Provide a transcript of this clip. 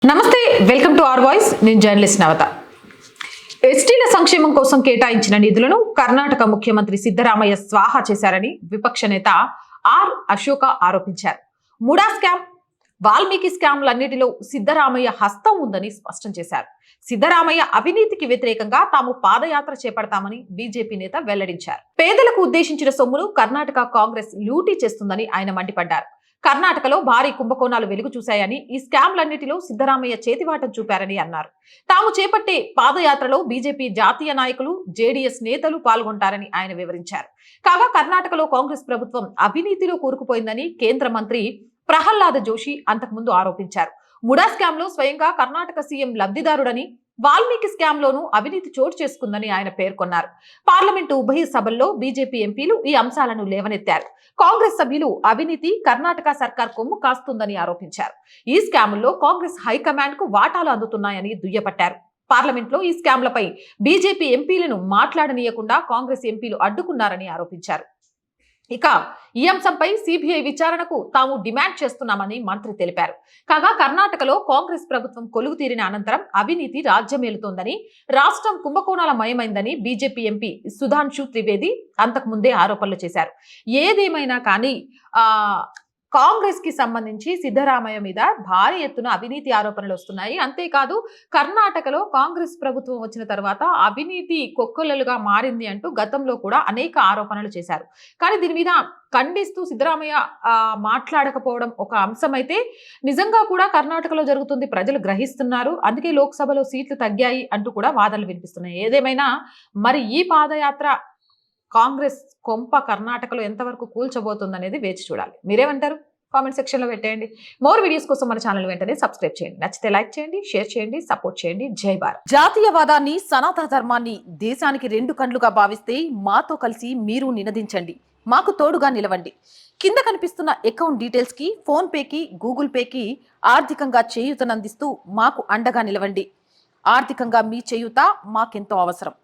నమస్తే, welcome to our voice. నేను journalist నవత. ఎస్టీల సంక్షేమం కోసం కేటాయించిన నిధులను కర్ణాటక ముఖ్యమంత్రి సిద్ధరామయ్య స్వాహా చేశారని విపక్ష నేత ఆర్ అశోక ఆరోపించారు. ముడా స్కామ్, వాల్మీకి స్కామ్లన్నిటిలో సిద్ధరామయ్య హస్తం ఉందని స్పష్టం చేశారు. సిద్ధరామయ్య అవినీతికి వ్యతిరేకంగా తాము పాదయాత్ర చేపడతామని బీజేపీ నేత వెల్లడించారు. పేదలకు ఉద్దేశించిన సొమ్మును కర్ణాటక కాంగ్రెస్ లూటీ చేస్తుందని ఆయన మండిపడ్డారు. కర్ణాటకలో భారీ కుంభకోణాలు వెలుగు చూశాయని, ఈ స్కామ్లన్నిటిలో సిద్ధరామయ్య చేతివాటం చూపారని అన్నారు. తాము చేపట్టే పాదయాత్రలో బీజేపీ జాతీయ నాయకులు, జేడీఎస్ నేతలు పాల్గొంటారని ఆయన వివరించారు. కాగా కర్ణాటకలో కాంగ్రెస్ ప్రభుత్వం అవినీతిలో కూరుకుపోయిందని కేంద్ర మంత్రి ప్రహ్లాద జోషి అంతకుముందు ఆరోపించారు. ముడా స్కామ్ లో స్వయంగా కర్ణాటక సీఎం లబ్ధిదారుడని, వాల్మీకి స్కామ్ లోనూ అవినీతి చోటు చేసుకుందని ఆయన పేర్కొన్నారు. పార్లమెంటు ఉభయ సభల్లో బీజేపీ ఎంపీలు ఈ అంశాలను లేవనెత్తారు. కాంగ్రెస్ సభ్యులు అవినీతి కర్ణాటక సర్కార్ కొమ్ము కాస్తుందని ఆరోపించారు. ఈ స్కాముల్లో కాంగ్రెస్ హైకమాండ్ కు వాటాలు అందుతున్నాయని దుయ్యబట్టారు. పార్లమెంట్ లో ఈ స్కామ్లపై బీజేపీ ఎంపీలను మాట్లాడనీయకుండా కాంగ్రెస్ ఎంపీలు అడ్డుకున్నారని ఆరోపించారు. ఇక ఈ అంశంపై సిబిఐ విచారణకు తాము డిమాండ్ చేస్తున్నామని మంత్రి తెలిపారు. కాగా కర్ణాటకలో కాంగ్రెస్ ప్రభుత్వం కొలువు తీరిన అనంతరం అవినీతి రాజ్యమేలుతోందని, రాష్ట్రం కుంభకోణాల మయమైందని బీజేపీ ఎంపీ సుధాంశు త్రివేది అంతకుముందే ఆరోపణలు చేశారు. ఏదేమైనా కానీ కాంగ్రెస్ కి సంబంధించి సిద్ధరామయ్య మీద భారీ ఎత్తున అవినీతి ఆరోపణలు వస్తున్నాయి. అంతేకాదు కర్ణాటకలో కాంగ్రెస్ ప్రభుత్వం వచ్చిన తర్వాత అవినీతి కొక్కొల్లలుగా మారింది అంటూ గతంలో కూడా అనేక ఆరోపణలు చేశారు. కానీ దీని మీద ఖండిస్తూ సిద్ధరామయ్య మాట్లాడకపోవడం ఒక అంశం అయితే, నిజంగా కూడా కర్ణాటకలో జరుగుతుంది, ప్రజలు గ్రహిస్తున్నారు, అందుకే లోక్సభలో సీట్లు తగ్గాయి అంటూ కూడా వాదనలు వినిపిస్తున్నాయి. ఏదేమైనా మరి ఈ పాదయాత్ర కాంగ్రెస్ కొంప కర్ణాటకలో ఎంతవరకు కూల్చబోతుందనేది వేచి చూడాలి. మీరేమంటారు? కామెంట్ సెక్షన్ లో పెట్టేయండి. మోర్ వీడియోస్ కోసం మన ఛానల్ వెంటనే సబ్స్క్రైబ్ చేయండి. నచ్చితే లైక్ చేయండి, షేర్ చేయండి, సపోర్ట్ చేయండి. జై భారత్. జాతీయవాదాన్ని, సనాతన ధర్మాన్ని దేశానికి రెండు కండ్లుగా భావిస్తే మాతో కలిసి మీరు నినదించండి, మాకు తోడుగా నిలవండి. కింద కనిపిస్తున్న అకౌంట్ డీటెయిల్స్ కి, ఫోన్ పేకి, గూగుల్ పేకి ఆర్థికంగా చేయూతనందిస్తూ మాకు అండగా నిలవండి. ఆర్థికంగా మీ చేయూత మాకెంతో అవసరం.